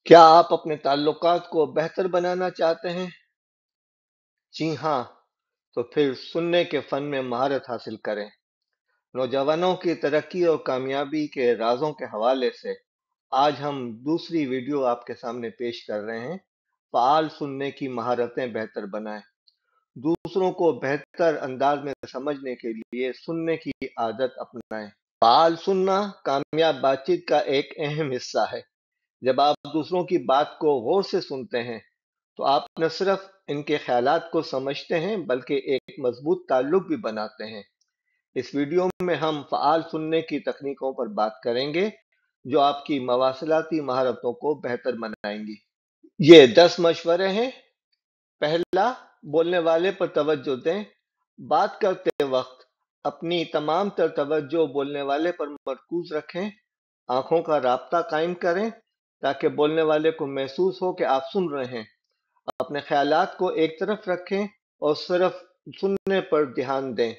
क्या आप अपने ताल्लुकात को बेहतर बनाना चाहते हैं? जी हाँ, तो फिर सुनने के फन में महारत हासिल करें। नौजवानों की तरक्की और कामयाबी के राजों के हवाले से आज हम दूसरी वीडियो आपके सामने पेश कर रहे हैं। फ़आल सुनने की महारतें बेहतर बनाएं। दूसरों को बेहतर अंदाज में समझने के लिए सुनने की आदत अपनाएं। फ़आल सुनना कामयाब बातचीत का एक अहम हिस्सा है। जब आप दूसरों की बात को गौर से सुनते हैं तो आप न सिर्फ इनके ख्यालात को समझते हैं बल्कि एक मजबूत ताल्लुक भी बनाते हैं। इस वीडियो में हम फ़आल सुनने की तकनीकों पर बात करेंगे जो आपकी मवासलाती महारतों को बेहतर बनाएंगी। ये 10 मशवरे हैं। पहला, बोलने वाले पर तवज्जो दें। बात करते वक्त अपनी तमाम तर तवज्जो बोलने वाले पर मरकूज रखें। आंखों का राब्ता कायम करें ताकि बोलने वाले को महसूस हो कि आप सुन रहे हैं। अपने ख्यालात को एक तरफ रखें और सिर्फ सुनने पर ध्यान दें।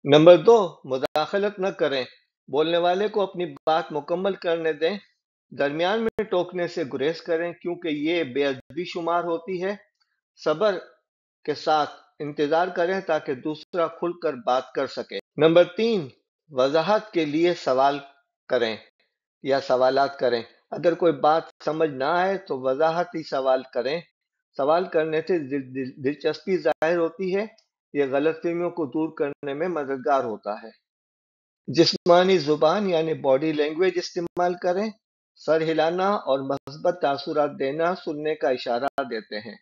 नंबर 2, मुदाखलत न करें। बोलने वाले को अपनी बात मुकम्मल करने दें। दरमियान में टोकने से गुरेज करें क्योंकि ये बेअदबी शुमार होती है। सब्र के साथ इंतजार करें ताकि दूसरा खुलकर बात कर सके। नंबर 3, वजाहत के लिए सवाल करें या सवालात करें। अगर कोई बात समझ ना आए तो वजाहती सवाल करें। सवाल करने से दिलचस्पी जाहिर होती है। यह गलतफहमियों को दूर करने में मददगार होता है। जिस्मानी जुबान यानी बॉडी लैंग्वेज इस्तेमाल करें। सर हिलाना और مثبت तासुरात देना सुनने का इशारा देते हैं।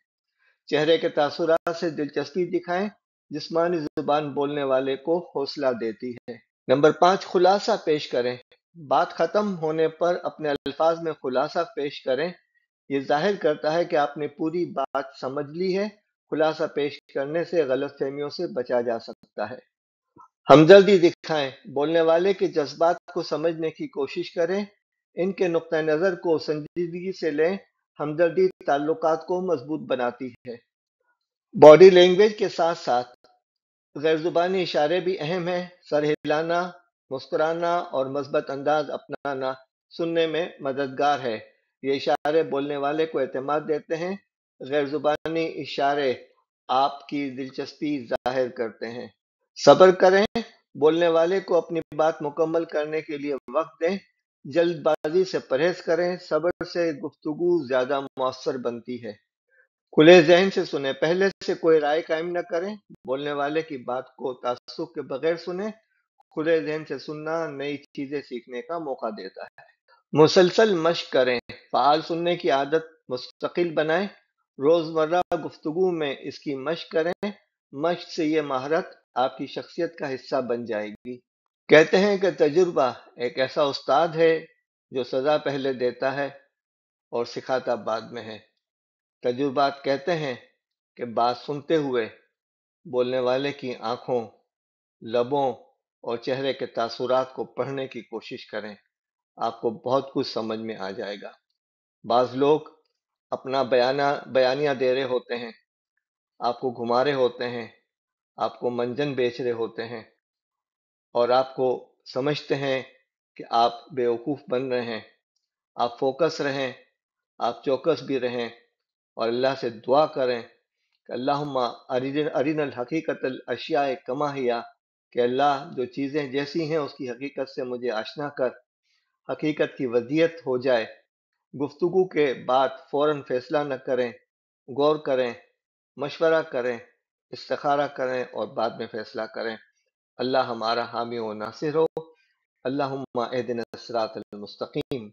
चेहरे के तासुरात से दिलचस्पी दिखाएं। जिस्मानी जुबान बोलने वाले को हौसला देती है। नंबर 5, खुलासा पेश करें। बात खत्म होने पर अपने अल्फाज में खुलासा पेश करें। ये जाहिर करता है कि आपने पूरी बात समझ ली है। खुलासा पेश करने से गलतफहमियों से बचा जा सकता है। हमदर्दी दिखाएं। बोलने वाले के जज्बात को समझने की कोशिश करें। इनके नुक्ता नज़र को संजीदगी से लें। हमदर्दी ताल्लुकात को मजबूत बनाती है। बॉडी लैंग्वेज के साथ साथ गैर जुबानी इशारे भी अहम हैं। सर हिलाना, मुस्कुराना और मस्बत अंदाज अपनाना सुनने में मददगार है। ये इशारे बोलने वाले को एतमाद देते हैं। गैर जुबानी इशारे आपकी दिलचस्पी जाहिर करते हैं। सब्र करें। बोलने वाले को अपनी बात मुकम्मल करने के लिए वक्त दें। जल्दबाजी से परहेज करें। सब्र से गुफ्तगू ज्यादा मौसर बनती है। खुले जहन से सुने। पहले से कोई राय कायम न करें। बोलने वाले की बात को तासुब के बगैर सुने। खुले जहन से सुनना नई चीजें सीखने का मौका देता है। मुसलसल मश्क करें। फ़आल सुनने की आदत मुस्तकिल बनाएं। रोजमर्रा गुफ्तगू में इसकी मश्क करें। मश्क से ये महारत आपकी शख्सियत का हिस्सा बन जाएगी। कहते हैं कि तजुर्बा एक ऐसा उस्ताद है जो सजा पहले देता है और सिखाता बाद में है। तजुर्बात कहते हैं कि बात सुनते हुए बोलने वाले की आंखों, लबों और चेहरे के तासुरात को पढ़ने की कोशिश करें। आपको बहुत कुछ समझ में आ जाएगा। बाज लोग अपना बयानिया दे रहे होते हैं, आपको घुमा रहे होते हैं, आपको मंजन बेच रहे होते हैं और आपको समझते हैं कि आप बेवकूफ़ बन रहे हैं। आप फोकस रहें, आप चौकस भी रहें और अल्लाह से दुआ करें कि अल्लाहुम्मा अरिनल हकीकतल अशिया कमा हिया, कि अल्लाह जो चीज़ें जैसी हैं उसकी हकीकत से मुझे आशना कर, हकीकत की वदियत हो जाए। गुफ्तगू के बाद फौरन फैसला न करें, गौर करें, मशवरा करें, इस्तिखारा करें और बाद में फैसला करें। अल्लाह हमारा हामी व नासिर हो। अल्लाहुम्मा एहदिना सिरातल मुस्तकीम।